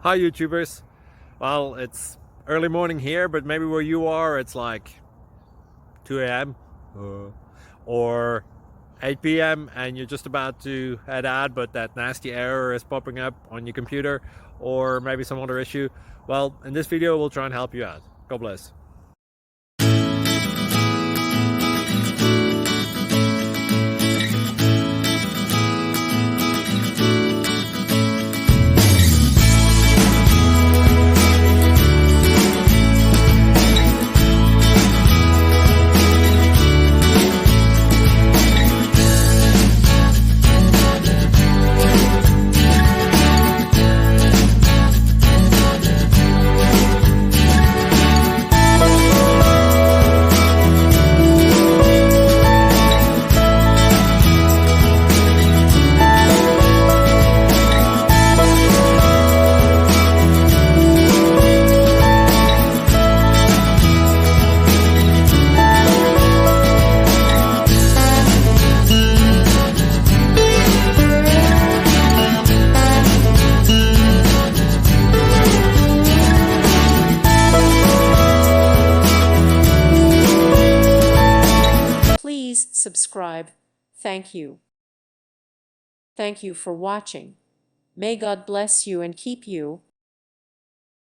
Hi YouTubers. Well, it's early morning here, but maybe where you are it's like 2 a.m. or 8 p.m. and you're just about to head out, but that nasty error is popping up on your computer, or maybe some other issue. Well, in this video we'll try and help you out. God bless. Please subscribe. Thank you. Thank you for watching. May God bless you and keep you.